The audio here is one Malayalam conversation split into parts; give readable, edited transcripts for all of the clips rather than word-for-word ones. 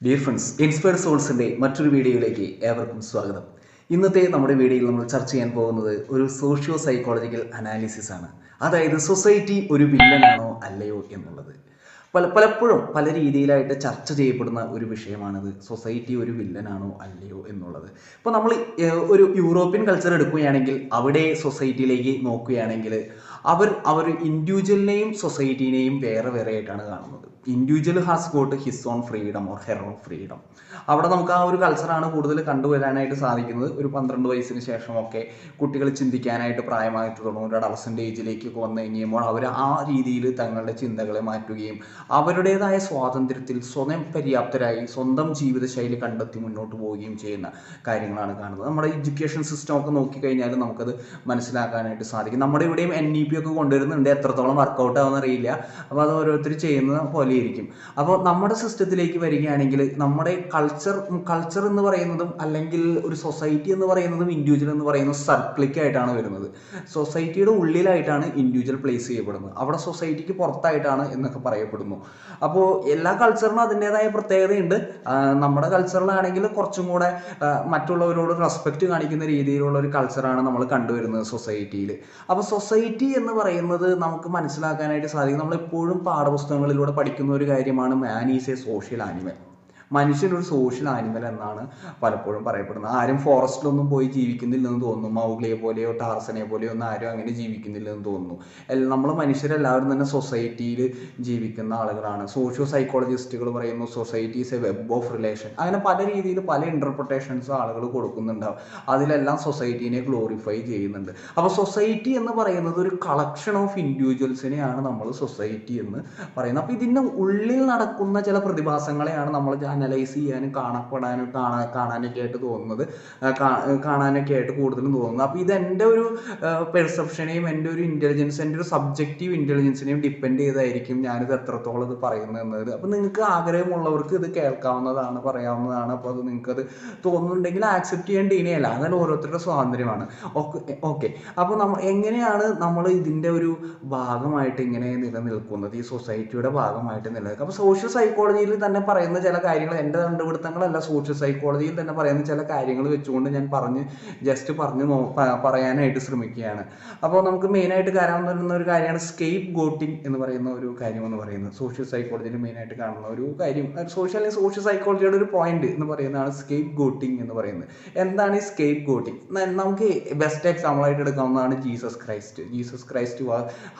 ഡിയർ ഫ്രണ്ട്സ്, ഇൻസ്പയർഡ് സോൾസിൻ്റെ മറ്റൊരു വീഡിയോയിലേക്ക് ഏവർക്കും സ്വാഗതം. ഇന്നത്തെ നമ്മുടെ വീഡിയോയിൽ നമ്മൾ ചർച്ച ചെയ്യാൻ പോകുന്നത് ഒരു സോഷ്യോ സൈക്കോളജിക്കൽ അനാലിസിസ് ആണ്. അതായത് സൊസൈറ്റി ഒരു വില്ലനാണോ അല്ലയോ എന്നുള്ളത്. പലപ്പോഴും പല രീതിയിലായിട്ട് ചർച്ച ചെയ്യപ്പെടുന്ന ഒരു വിഷയമാണിത്. സൊസൈറ്റി ഒരു വില്ലനാണോ അല്ലയോ എന്നുള്ളത്. ഇപ്പോൾ നമ്മൾ ഒരു യൂറോപ്യൻ കൾച്ചർ എടുക്കുകയാണെങ്കിൽ അവിടെ സൊസൈറ്റിയിലേക്ക് നോക്കുകയാണെങ്കിൽ അവർ ഇൻഡിവിജ്വലിനെയും സൊസൈറ്റീനെയും വേറെ വേറെ ആയിട്ടാണ് കാണുന്നത്. Individual has got his own freedom or her on freedom. അവിടെ നമുക്ക് ആ ഒരു കൾച്ചറാണ് കൂടുതൽ കണ്ടുവരാനായിട്ട് സാധിക്കുന്നത്. ഒരു 12 വയസ്സിന് ശേഷമൊക്കെ കുട്ടികൾ ചിന്തിക്കാനായിട്ട് പ്രായമായിട്ട് തുടങ്ങും. ഒരു അഡolescent ഏജിലേക്കൊക്കെ വന്നു കഴിയുമ്പോൾ അവർ ആ രീതിയിൽ തങ്ങളുടെ ചിന്തകളെ മാറ്റുകയും അവരുടേതായ സ്വാതന്ത്ര്യത്തിൽ സ്വയം പര്യാപ്തരായി സ്വന്തം ജീവിതശൈലി കണ്ടെത്തി മുന്നോട്ട് പോവുകയും ചെയ്യുന്ന കാര്യങ്ങളാണ് കാണുന്നത്. നമ്മുടെ എഡ്യൂക്കേഷൻ സിസ്റ്റം ഒക്കെ നോക്കിക്കഴിഞ്ഞാൽ നമുക്കത് മനസ്സിലാക്കാനായിട്ട് സാധിക്കും. നമ്മുടെ ഇവിടെയും NEP ഒക്കെ കൊണ്ടുവരുന്നുണ്ട്. എത്രത്തോളം വർക്കൗട്ട് ആവുമെന്ന് അറിയില്ല. അപ്പോൾ അത് ഓരോരുത്തർ ചെയ്യുന്ന പോലെ ഇരിക്കും. അപ്പോൾ നമ്മുടെ സിസ്റ്റത്തിലേക്ക് വരികയാണെങ്കിൽ നമ്മുടെ കൾച്ചർ എന്ന് പറയുന്നതും അല്ലെങ്കിൽ ഒരു സൊസൈറ്റി എന്ന് പറയുന്നതും ഇൻഡിവിജ്വൽ എന്ന് പറയുന്നത് സർക്ലിക്കായിട്ടാണ് വരുന്നത്. സൊസൈറ്റിയുടെ ഉള്ളിലായിട്ടാണ് ഇൻഡിവിജ്വൽ പ്ലേസ് ചെയ്യപ്പെടുന്നത്. അവിടെ സൊസൈറ്റിക്ക് പുറത്തായിട്ടാണ് എന്നൊക്കെ പറയപ്പെടുന്നു. അപ്പോൾ എല്ലാ കൾച്ചറിനും അതിൻ്റെതായ പ്രത്യേകതയുണ്ട്. നമ്മുടെ കൾച്ചറിലാണെങ്കിൽ കുറച്ചും കൂടെ മറ്റുള്ളവരോട് റെസ്പെക്റ്റ് കാണിക്കുന്ന രീതിയിലുള്ള ഒരു കൾച്ചറാണ് നമ്മൾ കണ്ടുവരുന്നത് സൊസൈറ്റിയിൽ. അപ്പോൾ സൊസൈറ്റി എന്ന് പറയുന്നത് നമുക്ക് മനസ്സിലാക്കാനായിട്ട് സാധിക്കും. നമ്മളെപ്പോഴും പാഠപുസ്തകങ്ങളിലൂടെ പഠിക്കുന്ന ഒരു കാര്യമാണ് man is a social animal. മനുഷ്യനൊരു സോഷ്യൽ ആനിമൽ എന്നാണ് പലപ്പോഴും പറയപ്പെടുന്നത്. ആരും ഫോറസ്റ്റിലൊന്നും പോയി ജീവിക്കുന്നില്ലെന്ന് തോന്നുന്നു. മൗഗ്ലിയെ പോലെയോ ടാർസനെ പോലെയോ ഒന്നും ആരും അങ്ങനെ ജീവിക്കുന്നില്ലെന്ന് തോന്നുന്നു. നമ്മൾ മനുഷ്യരെല്ലാവരും തന്നെ സൊസൈറ്റിയിൽ ജീവിക്കുന്ന ആളുകളാണ്. സോഷ്യോ സൈക്കോളജിസ്റ്റുകൾ പറയുന്നു society is A web of relation. അങ്ങനെ പല രീതിയിൽ പല ഇൻ്റർപ്രിട്ടേഷൻസ് ആളുകൾ കൊടുക്കുന്നുണ്ടാവും. അതിലെല്ലാം സൊസൈറ്റീനെ ഗ്ലോറിഫൈ ചെയ്യുന്നുണ്ട്. അപ്പോൾ സൊസൈറ്റി എന്ന് പറയുന്നത് ഒരു കളക്ഷൻ ഓഫ് ഇൻഡിവിജ്വൽസിനെയാണ് നമ്മൾ സൊസൈറ്റി എന്ന് പറയുന്നത്. അപ്പോൾ ഇതിൻ്റെ ഉള്ളിൽ നടക്കുന്ന ചില പ്രതിഭാസങ്ങളെയാണ് നമ്മൾ അനലൈസ് ചെയ്യാനും കാണാനൊക്കെ ആയിട്ട് തോന്നുന്നത്, കാണാനൊക്കെ ആയിട്ട് കൂടുതലും തോന്നുന്നത്. അപ്പോൾ ഇത് എൻ്റെ ഒരു പെർസെപ്ഷനെയും എൻ്റെ ഒരു ഇൻ്റലിജൻസ്, എൻ്റെ ഒരു സബ്ജക്റ്റീവ് ഇൻ്റലിജൻസിനെയും ഡിപ്പെൻഡ് ചെയ്തായിരിക്കും ഞാനിത് എത്രത്തോളം ഇത് പറയുന്നത് എന്നത്. അപ്പോൾ നിങ്ങൾക്ക് ആഗ്രഹമുള്ളവർക്ക് ഇത് കേൾക്കാവുന്നതാണ്, പറയാവുന്നതാണ്. അപ്പോൾ അത് നിങ്ങൾക്കത് തോന്നുന്നുണ്ടെങ്കിൽ ആക്സെപ്റ്റ് ചെയ്യേണ്ടതിനെയല്ല, അങ്ങനെ ഓരോരുത്തരുടെ സ്വാതന്ത്ര്യമാണ്. ഓക്കെ. അപ്പോൾ എങ്ങനെയാണ് നമ്മൾ ഇതിൻ്റെ ഒരു ഭാഗമായിട്ട് ഇങ്ങനെ നിലനിൽക്കുന്നത്, ഈ സൊസൈറ്റിയുടെ ഭാഗമായിട്ട് നിലനിൽക്കുക? അപ്പോൾ സോഷ്യൽ സൈക്കോളജിയിൽ തന്നെ പറയുന്ന ചില കാര്യങ്ങൾ, എൻ്റെ കണ്ടുപിടുത്തങ്ങളല്ല, സോഷ്യൽ സൈക്കോളജിയിൽ തന്നെ പറയുന്ന ചില കാര്യങ്ങൾ വെച്ചുകൊണ്ട് ഞാൻ പറയാനായിട്ട് ശ്രമിക്കുകയാണ്. അപ്പോൾ നമുക്ക് മെയിനായിട്ട് കാണാവുന്ന ഒരു കാര്യമാണ് സ്കേപ്പ് ഗോട്ടിങ് എന്ന് പറയുന്ന ഒരു കാര്യം എന്ന് പറയുന്നത്. സോഷ്യൽ സൈക്കോളജിയിൽ മെയിനായിട്ട് കാണുന്ന ഒരു കാര്യം, സോഷ്യൽ സൈക്കോളജിയുടെ ഒരു പോയിന്റ് എന്ന് പറയുന്നതാണ് സ്കേപ്പ് ഗോട്ടിങ് എന്ന് പറയുന്നത്. എന്താണ് ഈ സ്കേപ്പ് ഗോട്ടിങ്? നമുക്ക് ബെസ്റ്റ് എക്സാമ്പിൾ ആയിട്ട് എടുക്കാവുന്നതാണ് Jesus Christ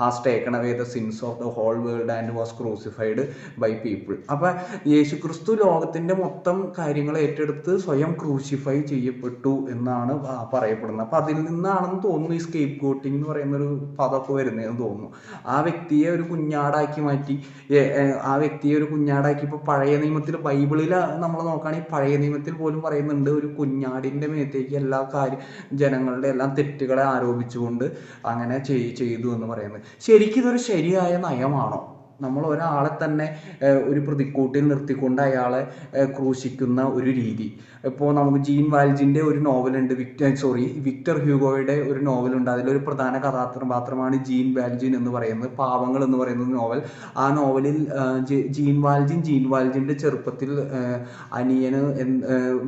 has taken away the sins of the whole world and was crucified by people. അപ്പോൾ യേശുക്രിസ്തു ലോകത്തിൻ്റെ മൊത്തം കാര്യങ്ങൾ ഏറ്റെടുത്ത് സ്വയം ക്രൂസിഫൈ ചെയ്യപ്പെട്ടു എന്നാണ് പറയപ്പെടുന്നത്. അപ്പോൾ അതിൽ നിന്നാണെന്ന് തോന്നുന്നു ഈ സ്കേപ്പ് ഗോട്ടിങ് എന്ന് പറയുന്നൊരു പദമൊക്കെ വരുന്നതെന്ന് തോന്നുന്നു. ആ വ്യക്തിയെ ഒരു കുഞ്ഞാടാക്കി മാറ്റി, ഇപ്പോൾ പഴയ നിയമത്തിൽ, ബൈബിളിൽ നമ്മൾ നോക്കുകയാണെങ്കിൽ പഴയ നിയമത്തിൽ പോലും പറയുന്നുണ്ട് ഒരു കുഞ്ഞാടിൻ്റെ മേത്തേക്ക് എല്ലാ ജനങ്ങളുടെ എല്ലാം തെറ്റുകളെ ആരോപിച്ചുകൊണ്ട് അങ്ങനെ ചെയ്തു എന്ന് പറയുന്നത്. ശരിക്കും ഇതൊരു ശരിയായ നയമാണോ? നമ്മൾ ഒരാളെ തന്നെ ഒരു പ്രതിക്കൂട്ടിൽ നിർത്തിക്കൊണ്ട് അയാളെ ക്രൂശിക്കുന്ന ഒരു രീതി. ഇപ്പോൾ നമുക്ക് ജീൻ വാൽജിൻ്റെ ഒരു നോവലുണ്ട്, വിക്ടർ ഹ്യൂഗോയുടെ ഒരു നോവലുണ്ട്. അതിലൊരു പ്രധാന കഥാപാത്രമാണ് ജീൻ വാൽജിൻ എന്ന് പറയുന്നത്, പാവങ്ങൾ എന്ന് പറയുന്ന നോവൽ. ആ നോവലിൽ ജീൻ വാൽജിൻ്റെ ചെറുപ്പത്തിൽ അനിയന്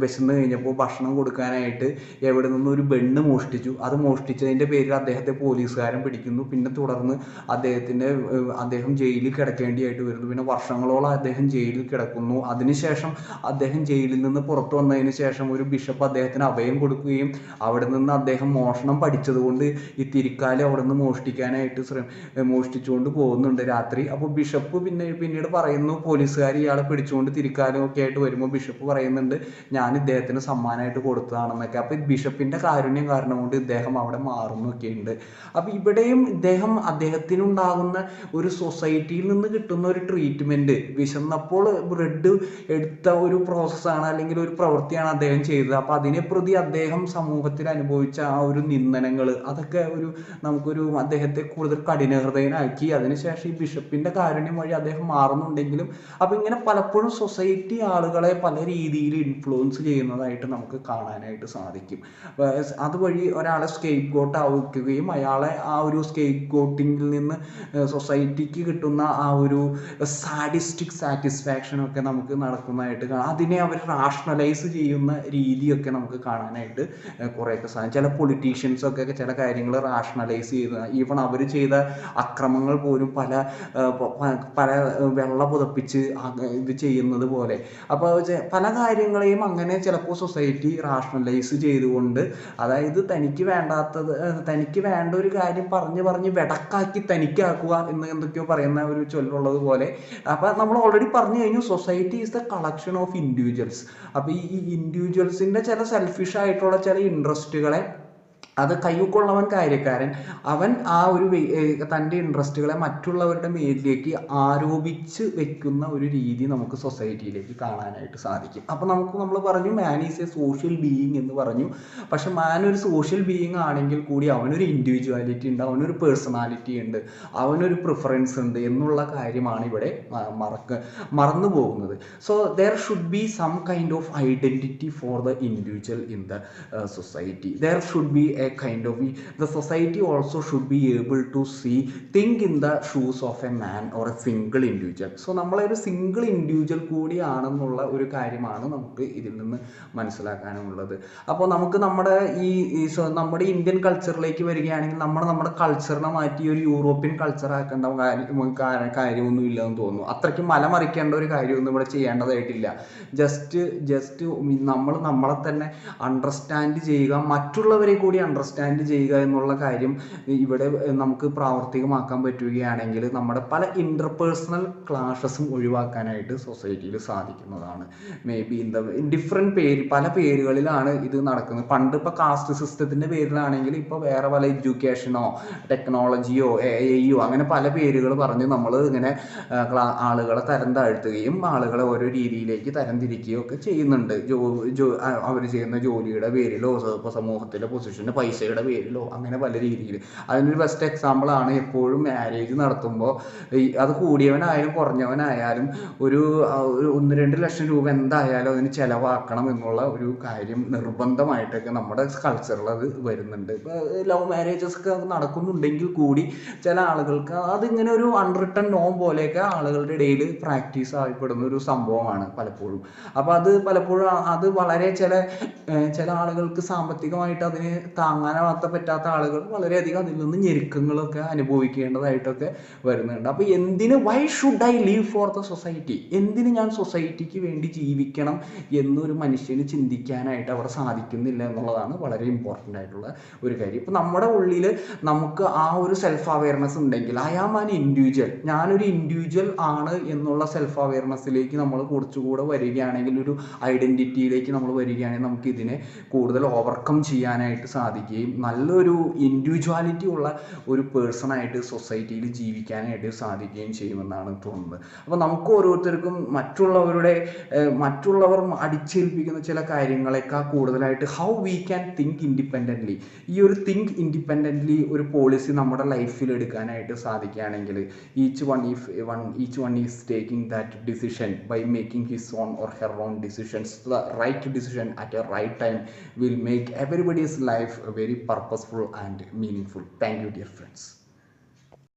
വിശന്ന് കഴിഞ്ഞപ്പോൾ ഭക്ഷണം കൊടുക്കാനായിട്ട് എവിടെ നിന്നും ഒരു ബണ്ണ് മോഷ്ടിച്ചു. അത് മോഷ്ടിച്ചതിൻ്റെ പേരിൽ അദ്ദേഹത്തെ പോലീസുകാരൻ പിടിക്കുന്നു. പിന്നെ തുടർന്ന് അദ്ദേഹം ജയിലിൽ കിടക്കേണ്ടിയായിട്ട് വരുന്നു. പിന്നെ വർഷങ്ങളോളം അദ്ദേഹം ജയിലിൽ കിടക്കുന്നു. അതിനുശേഷം അദ്ദേഹം ജയിലിൽ നിന്ന് പുറത്തു വന്നതിന് ശേഷം ഒരു ബിഷപ്പ് അദ്ദേഹത്തിന് അഭയം കൊടുക്കുകയും അവിടെ നിന്ന് അദ്ദേഹം മോഷണം പഠിച്ചതുകൊണ്ട് ഈ തിരിക്കാലി അവിടെ നിന്ന് മോഷ്ടിച്ചുകൊണ്ട് പോകുന്നുണ്ട് രാത്രി. അപ്പോൾ ബിഷപ്പ് പിന്നീട് പറയുന്നു, പോലീസുകാർ ഇയാളെ പിടിച്ചുകൊണ്ട് തിരിക്കാലും ഒക്കെ ആയിട്ട് വരുമ്പോൾ ബിഷപ്പ് പറയുന്നുണ്ട് ഞാൻ ഇദ്ദേഹത്തിന് സമ്മാനമായിട്ട് കൊടുത്തതാണെന്നൊക്കെ. അപ്പോൾ ബിഷപ്പിൻ്റെ കാരുണ്യം കാരണം കൊണ്ട് ഇദ്ദേഹം അവിടെ മാറുന്നൊക്കെ ഉണ്ട്. അപ്പോൾ ഇവിടെയും അദ്ദേഹത്തിനുണ്ടാകുന്ന ഒരു സൊസൈറ്റിയിൽ നിന്ന് കിട്ടുന്ന ഒരു ട്രീറ്റ്മെൻറ്റ്, വിശന്നപ്പോൾ ബ്രെഡ് എടുത്ത ഒരു പ്രോസസ്സാണ് അല്ലെങ്കിൽ ഒരു പ്രവൃത്തിയാണ് അദ്ദേഹം ചെയ്തത്. അപ്പോൾ അതിനെ പ്രതി അദ്ദേഹം സമൂഹത്തിൽ അനുഭവിച്ച ആ ഒരു നിന്ദനങ്ങൾ, അതൊക്കെ നമുക്കൊരു അദ്ദേഹത്തെ കൂടുതൽ കഠിനഹൃദയനാക്കി. അതിനുശേഷം ഈ ബിഷപ്പിൻ്റെ കാരുണ്യം വഴി അദ്ദേഹം മാറുന്നുണ്ടെങ്കിലും അപ്പോൾ ഇങ്ങനെ പലപ്പോഴും സൊസൈറ്റി ആളുകളെ പല രീതിയിൽ ഇൻഫ്ലുവൻസ് ചെയ്യുന്നതായിട്ട് നമുക്ക് കാണാനായിട്ട് സാധിക്കും. അതുവഴി ഒരാളെ സ്കേപ്പ് ഗോട്ട് ആവുകയും അയാളെ ആ ഒരു സ്കേപ്പ് ഗോട്ടിങ്ങിൽ നിന്ന് സൊസൈറ്റിക്ക് കിട്ടുന്ന ആ ഒരു സാഡിസ്റ്റിക് സാറ്റിസ്ഫാക്ഷനൊക്കെ നമുക്ക് നടക്കുന്നതായിട്ട് കാണാം. അതിനെ അവർ റാഷണലൈസ് ചെയ്യുന്ന രീതിയൊക്കെ നമുക്ക് കാണാനായിട്ട് കുറേയൊക്കെ സാധിക്കും. ചില പൊളിറ്റീഷ്യൻസൊക്കെ ചില കാര്യങ്ങൾ റാഷണലൈസ് ചെയ്ത് ഈവൺ അവർ ചെയ്ത അക്രമങ്ങൾ പോലും പല വെള്ള പുതപ്പിച്ച് ഇത് ചെയ്യുന്നത് പോലെ. അപ്പോൾ പല കാര്യങ്ങളെയും അങ്ങനെ ചിലപ്പോൾ സൊസൈറ്റി റാഷണലൈസ് ചെയ്തുകൊണ്ട്, അതായത് തനിക്ക് വേണ്ട ഒരു കാര്യം പറഞ്ഞ് വെടക്കാക്കി തനിക്കാക്കുക എന്ന് എന്തൊക്കെയോ പറയുന്ന ഒരു ചൊല്ലുള്ളത് പോലെ. അപ്പോൾ നമ്മൾ ഓൾറെഡി പറഞ്ഞു കഴിഞ്ഞു, society is the collection of individuals. അപ്പോൾ ഈ ഇൻഡിവിജ്വൽസിൻ്റെ ചില സെൽഫിഷ് ആയിട്ടുള്ള ചില ഇൻട്രസ്റ്റുകളെ, അത് കയ്യൊക്കൊള്ളവൻ കാര്യക്കാരൻ, അവൻ ആ ഒരു തൻ്റെ ഇൻട്രസ്റ്റുകളെ മറ്റുള്ളവരുടെ മേലിലേക്ക് ആരോപിച്ച് വെക്കുന്ന ഒരു രീതി നമുക്ക് സൊസൈറ്റിയിലേക്ക് കാണാനായിട്ട് സാധിക്കും. അപ്പോൾ നമ്മൾ പറഞ്ഞു മാൻ ഈസ് എ സോഷ്യൽ ബീയിങ് എന്ന് പറഞ്ഞു. പക്ഷെ മാൻ ഒരു സോഷ്യൽ ബീയിങ് ആണെങ്കിൽ കൂടി അവനൊരു ഇൻഡിവിജ്വാലിറ്റി ഉണ്ട്, അവനൊരു പേഴ്സണാലിറ്റി ഉണ്ട്, അവനൊരു പ്രിഫറൻസ് ഉണ്ട് എന്നുള്ള കാര്യമാണ് ഇവിടെ മറന്നു പോകുന്നത്. So there should be some kind of identity for the individual in the society. There should be the society also should be able to think in the shoes of a man or a single individual. So നമ്മളൊരു സിംഗിൾ ഇൻഡിവിജ്വൽ കൂടിയാണെന്നുള്ള ഒരു കാര്യമാണ് നമുക്ക് ഇതിൽ നിന്ന് മനസ്സിലാക്കാനുള്ളത്. അപ്പോൾ നമുക്ക് നമ്മുടെ ഇന്ത്യൻ കൾച്ചറിലേക്ക് വരികയാണെങ്കിൽ നമ്മുടെ കൾച്ചറിനെ മാറ്റി ഒരു യൂറോപ്യൻ കൾച്ചർ ആക്കേണ്ട കാര്യമൊന്നും ഇല്ലെന്ന് തോന്നുന്നു. അത്രയ്ക്ക് മലമറിക്കേണ്ട ഒരു കാര്യമൊന്നും ഇവിടെ ചെയ്യേണ്ടതായിട്ടില്ല. ജസ്റ്റ് നമ്മളെ തന്നെ അണ്ടർസ്റ്റാൻഡ് ചെയ്യുക, മറ്റുള്ളവരെ കൂടി അണ്ടർസ്റ്റാൻഡ് ചെയ്യുക എന്നുള്ള കാര്യം ഇവിടെ നമുക്ക് പ്രാവർത്തികമാക്കാൻ പറ്റുകയാണെങ്കിൽ നമ്മുടെ പല ഇൻ്റർപേഴ്സണൽ ക്ലാഷസും ഒഴിവാക്കാനായിട്ട് സൊസൈറ്റിയിൽ സാധിക്കുന്നതാണ്. മേ ബി പല പേരുകളിലാണ് ഇത് നടക്കുന്നത്. പണ്ട് ഇപ്പോൾ കാസ്റ്റ് സിസ്റ്റത്തിൻ്റെ പേരിലാണെങ്കിൽ ഇപ്പോൾ വേറെ പല എഡ്യൂക്കേഷനോ ടെക്നോളജിയോ എഐയോ അങ്ങനെ പല പേരുകൾ പറഞ്ഞ് നമ്മൾ ഇങ്ങനെ ആളുകളെ തരം താഴ്ത്തുകയും ആളുകളെ ഓരോ രീതിയിലേക്ക് തരംതിരിക്കുകയും ഒക്കെ ചെയ്യുന്നുണ്ട്. അവർ ചെയ്യുന്ന ജോലിയുടെ പേരിലോ ഇപ്പോൾ സമൂഹത്തിലെ പൊസിഷൻ്റെ പൈസയുടെ പേരിലോ അങ്ങനെ പല രീതിയിൽ. അതിനൊരു ബെസ്റ്റ് എക്സാമ്പിളാണ് എപ്പോഴും മാരേജ് നടത്തുമ്പോൾ അത് കൂടിയവനായാലും കുറഞ്ഞവനായാലും ഒരു 1-2 ലക്ഷം രൂപ എന്തായാലും അതിന് ചിലവാക്കണം എന്നുള്ള ഒരു കാര്യം നിർബന്ധമായിട്ടൊക്കെ നമ്മുടെ കൾച്ചറിൽ അത് വരുന്നുണ്ട്. ഇപ്പോൾ ലവ് മാരേജസ് ഒക്കെ നടക്കുന്നുണ്ടെങ്കിൽ കൂടി ചില ആളുകൾക്ക് അതിങ്ങനെ ഒരു അൺറിട്ടൺ നോം പോലെയൊക്കെ ആളുകളുടെ ഇടയിൽ പ്രാക്ടീസ് ആയിപ്പെടുന്ന ഒരു സംഭവമാണ് പലപ്പോഴും. അപ്പോൾ അത് വളരെ ചില ആളുകൾക്ക് സാമ്പത്തികമായിട്ട് അതിന് താങ്ങാനാവാത്ത പറ്റാത്ത ആളുകൾ വളരെയധികം അതിൽ നിന്ന് ഞെരുക്കങ്ങളൊക്കെ അനുഭവിക്കേണ്ടതായിട്ടൊക്കെ വരുന്നുണ്ട്. അപ്പോൾ why should I leave for the society, എന്തിന് ഞാൻ സൊസൈറ്റിക്ക് വേണ്ടി ജീവിക്കണം എന്നൊരു മനുഷ്യന് ചിന്തിക്കാനായിട്ട് അവിടെ സാധിക്കുന്നില്ല എന്നുള്ളതാണ് വളരെ ഇമ്പോർട്ടൻ്റ് ആയിട്ടുള്ള ഒരു കാര്യം. ഇപ്പോൾ നമ്മുടെ ഉള്ളിൽ നമുക്ക് ആ ഒരു സെൽഫ് അവയർനെസ് ഉണ്ടെങ്കിൽ, ഐ ആം ആൻ ഇൻഡിവിജ്വൽ, ഞാനൊരു ഇൻഡിവിജ്വൽ ആണ് എന്നുള്ള സെൽഫ് അവയർനെസ്സിലേക്ക് നമ്മൾ കുറച്ചുകൂടെ വരികയാണെങ്കിൽ, ഒരു ഐഡൻറ്റിറ്റിയിലേക്ക് നമ്മൾ വരികയാണെങ്കിൽ നമുക്ക് ഇതിനെ കൂടുതൽ ഓവർകം ചെയ്യാനായിട്ട് സാധിക്കുകയും നല്ലൊരു ഇൻഡിവിജ്വാലിറ്റി ഉള്ള ഒരു പേഴ്സണായിട്ട് സൊസൈറ്റിയിൽ ജീവിക്കാനായിട്ട് സാധിക്കുകയും ചെയ്യുമെന്നാണ് തോന്നുന്നത്. അപ്പോൾ നമുക്ക് ഓരോരുത്തർക്കും മറ്റുള്ളവർ അടിച്ചേൽപ്പിക്കുന്ന ചില കാര്യങ്ങളെക്കാൾ കൂടുതലായിട്ട് how we can think independently, ഈ ഒരു തിങ്ക് ഇൻഡിപെൻഡൻ്റ്ലി ഒരു പോളിസി നമ്മുടെ ലൈഫിൽ എടുക്കാനായിട്ട് സാധിക്കുകയാണെങ്കിൽ, each one is taking that decision by making his own or her own decisions. The right decision at a right time will make everybody's life very purposeful and meaningful. Thank you, dear friends.